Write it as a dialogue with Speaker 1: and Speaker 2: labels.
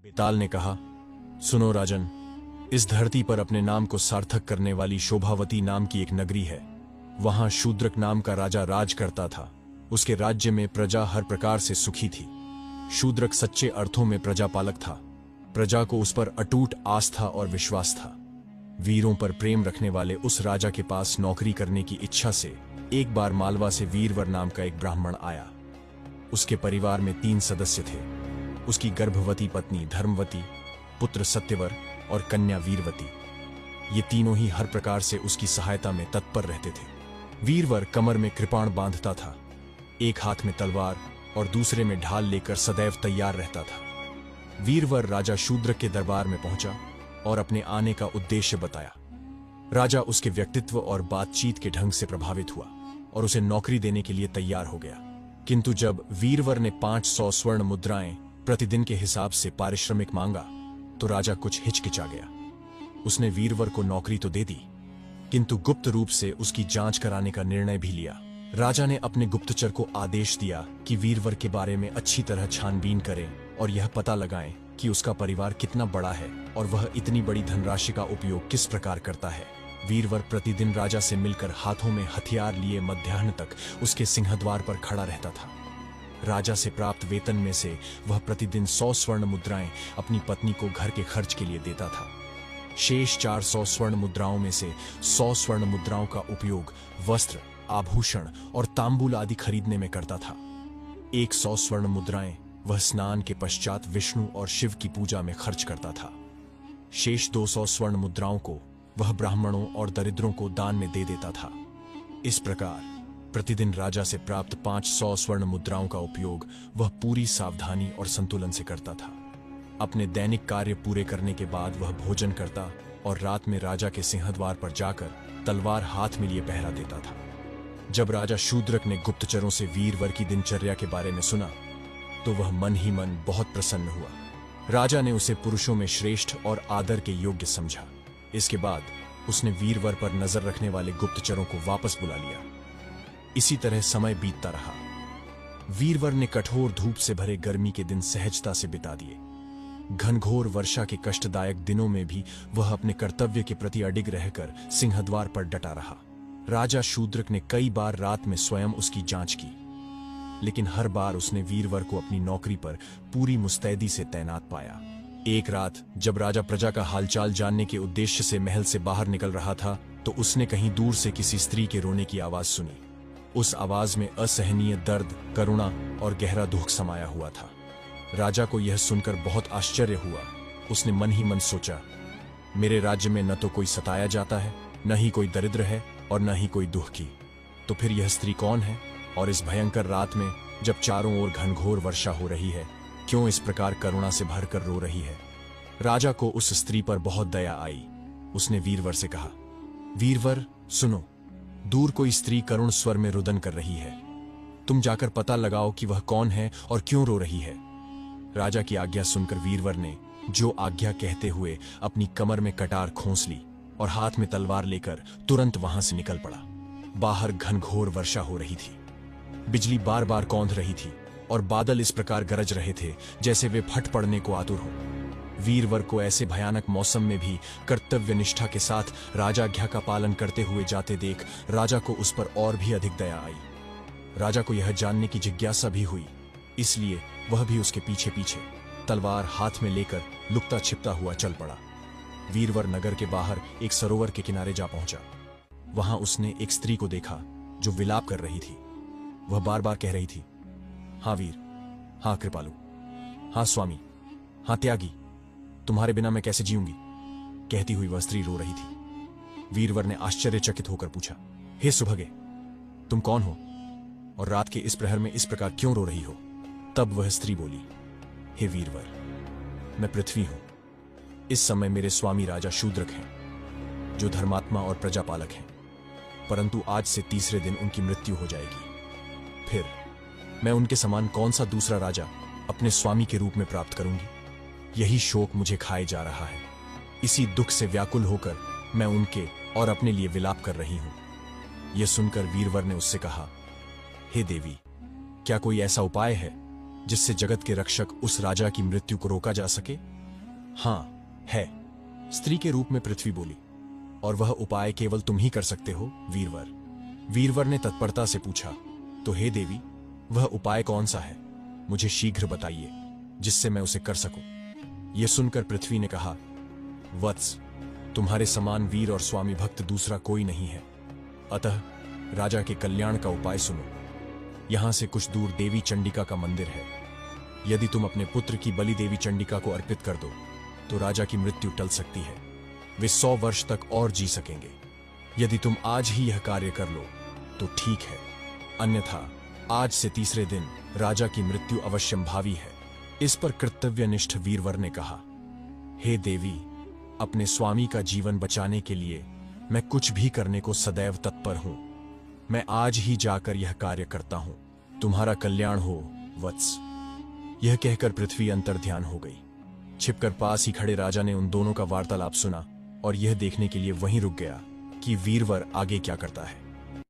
Speaker 1: बेताल ने कहा, सुनो राजन, इस धरती पर अपने नाम को सार्थक करने वाली शोभावती नाम की एक नगरी है। वहां शूद्रक नाम का राजा राज करता था। उसके राज्य में प्रजा हर प्रकार से सुखी थी। शूद्रक सच्चे अर्थों में प्रजापालक था। प्रजा को उस पर अटूट आस्था और विश्वास था। वीरों पर प्रेम रखने वाले उस राजा के पास नौकरी करने की इच्छा से एक बार मालवा से वीरवर नाम का एक ब्राह्मण आया। उसके परिवार में 3 सदस्य थे। उसकी गर्भवती पत्नी धर्मवती, पुत्र सत्यवर और कन्या वीरवती। ये तीनों ही हर प्रकार से उसकी सहायता में तत्पर रहते थे। वीरवर कमर में कृपाण बांधता था, एक हाथ में तलवार और दूसरे में ढाल लेकर सदैव तैयार रहता था। वीरवर राजा शूद्रक के दरबार में पहुंचा और अपने आने का उद्देश्य बताया। राजा उसके व्यक्तित्व और बातचीत के ढंग से प्रभावित हुआ और उसे नौकरी देने के लिए तैयार हो गया। किंतु जब वीरवर ने 500 स्वर्ण मुद्राएं प्रतिदिन के हिसाब से पारिश्रमिक मांगा तो राजा कुछ हिचकिचा गया। उसने वीरवर को नौकरी तो दे दी, किंतु गुप्त रूप से उसकी जांच कराने का निर्णय भी लिया। राजा ने अपने गुप्तचर को आदेश दिया कि वीरवर के बारे में अच्छी तरह छानबीन करें और यह पता लगाएं कि उसका परिवार कितना बड़ा है और वह इतनी बड़ी धनराशि का उपयोग किस प्रकार करता है। वीरवर प्रतिदिन राजा से मिलकर हाथों में हथियार लिए मध्याह्न तक उसके सिंहद्वार पर खड़ा रहता था। राजा से प्राप्त वेतन में से वह प्रतिदिन 100 स्वर्ण मुद्राएं अपनी पत्नी को घर के खर्च के लिए देता था। शेष 400 स्वर्ण मुद्राओं में से 100 स्वर्ण मुद्राओं का उपयोग वस्त्र, आभूषण और तांबूल आदि खरीदने में करता था। 100 स्वर्ण मुद्राएं वह स्नान के पश्चात विष्णु और शिव की पूजा में खर्च करता था। शेष 200 स्वर्ण मुद्राओं को वह ब्राह्मणों और दरिद्रों को दान में दे देता था। इस प्रकार प्रतिदिन राजा से प्राप्त 500 स्वर्ण मुद्राओं का उपयोग वह पूरी सावधानी और संतुलन से करता था। अपने दैनिक कार्य पूरे करने के बाद वह भोजन करता और रात में राजा के सिंहद्वार पर जाकर तलवार हाथ में लिए पहरा देता था। जब राजा शूद्रक ने गुप्तचरों से वीरवर की दिनचर्या के बारे में सुना तो वह मन ही मन बहुत प्रसन्न हुआ। राजा ने उसे पुरुषों में श्रेष्ठ और आदर के योग्य समझा। इसके बाद उसने वीरवर पर नजर रखने वाले गुप्तचरों को वापस बुला लिया। इसी तरह समय बीतता रहा। वीरवर ने कठोर धूप से भरे गर्मी के दिन सहजता से बिता दिए। घनघोर वर्षा के कष्टदायक दिनों में भी वह अपने कर्तव्य के प्रति अडिग रहकर सिंहद्वार पर डटा रहा। राजा शूद्रक ने कई बार रात में स्वयं उसकी जांच की, लेकिन हर बार उसने वीरवर को अपनी नौकरी पर पूरी मुस्तैदी से तैनात पाया। एक रात जब राजा प्रजा का हालचाल जानने के उद्देश्य से महल से बाहर निकल रहा था तो उसने कहीं दूर से किसी स्त्री के रोने की आवाज सुनी। उस आवाज में असहनीय दर्द, करुणा और गहरा दुख समाया हुआ था। राजा को यह सुनकर बहुत आश्चर्य हुआ। उसने मन ही मन सोचा, मेरे राज्य में न तो कोई सताया जाता है, न ही कोई दरिद्र है और न ही कोई दुखी, तो फिर यह स्त्री कौन है? और इस भयंकर रात में जब चारों ओर घनघोर वर्षा हो रही है, क्यों इस प्रकार करुणा से भरकर रो रही है? राजा को उस स्त्री पर बहुत दया आई। उसने वीरवर से कहा, वीरवर सुनो, दूर कोई स्त्री करुण स्वर में रुदन कर रही है। तुम जाकर पता लगाओ कि वह कौन है और क्यों रो रही है। राजा की आज्ञा सुनकर वीरवर ने जो आज्ञा कहते हुए अपनी कमर में कटार खोंस ली और हाथ में तलवार लेकर तुरंत वहां से निकल पड़ा। बाहर घनघोर वर्षा हो रही थी। बिजली बार बार कौंध रही थी और बादल इस प्रकार गरज रहे थे जैसे वे फट पड़ने को आतुर हों। वीरवर को ऐसे भयानक मौसम में भी कर्तव्य निष्ठा के साथ राजाज्ञा का पालन करते हुए जाते देख राजा को उस पर और भी अधिक दया आई। राजा को यह जानने की जिज्ञासा भी हुई, इसलिए वह भी उसके पीछे पीछे तलवार हाथ में लेकर लुकता छिपता हुआ चल पड़ा। वीरवर नगर के बाहर एक सरोवर के किनारे जा पहुंचा। वहां उसने एक स्त्री को देखा जो विलाप कर रही थी। वह बार बार कह रही थी, हाँ वीर, हाँ कृपालु, हाँ स्वामी, हाँ त्यागी, तुम्हारे बिना मैं कैसे जीऊंगी? कहती हुई वह स्त्री रो रही थी। वीरवर ने आश्चर्यचकित होकर पूछा, हे सुभगे, तुम कौन हो और रात के इस प्रहर में इस प्रकार क्यों रो रही हो? तब वह स्त्री बोली, हे वीरवर, मैं पृथ्वी हूं। इस समय मेरे स्वामी राजा शूद्रक हैं, जो धर्मात्मा और प्रजापालक हैं, परंतु आज से तीसरे दिन उनकी मृत्यु हो जाएगी। फिर मैं उनके समान कौन सा दूसरा राजा अपने स्वामी के रूप में प्राप्त करूंगी? यही शोक मुझे खाए जा रहा है। इसी दुख से व्याकुल होकर मैं उनके और अपने लिए विलाप कर रही हूं। यह सुनकर वीरवर ने उससे कहा, हे देवी, क्या कोई ऐसा उपाय है जिससे जगत के रक्षक उस राजा की मृत्यु को रोका जा सके? हाँ, है, स्त्री के रूप में पृथ्वी बोली। और वह उपाय केवल तुम ही कर सकते हो, वीरवर। वीरवर ने तत्परता से पूछा, तो हे देवी, वह उपाय कौन सा है? मुझे शीघ्र बताइए, जिससे मैं उसे कर सकूं। यह सुनकर पृथ्वी ने कहा, वत्स, तुम्हारे समान वीर और स्वामी भक्त दूसरा कोई नहीं है। अतः राजा के कल्याण का उपाय सुनो। यहां से कुछ दूर देवी चंडिका का मंदिर है। यदि तुम अपने पुत्र की बलि देवी चंडिका को अर्पित कर दो तो राजा की मृत्यु टल सकती है। वे 100 वर्ष तक और जी सकेंगे। यदि तुम आज ही यह कार्य कर लो तो ठीक है, अन्यथा आज से तीसरे दिन राजा की मृत्यु अवश्यंभावी है। इस पर कर्तव्यनिष्ठ वीरवर ने कहा, हे देवी, अपने स्वामी का जीवन बचाने के लिए मैं कुछ भी करने को सदैव तत्पर हूं। मैं आज ही जाकर यह कार्य करता हूं। तुम्हारा कल्याण हो, वत्स। यह कहकर पृथ्वी अंतर्ध्यान हो गई। छिपकर पास ही खड़े राजा ने उन दोनों का वार्तालाप सुना और यह देखने के लिए वहीं रुक गया कि वीरवर आगे क्या करता है।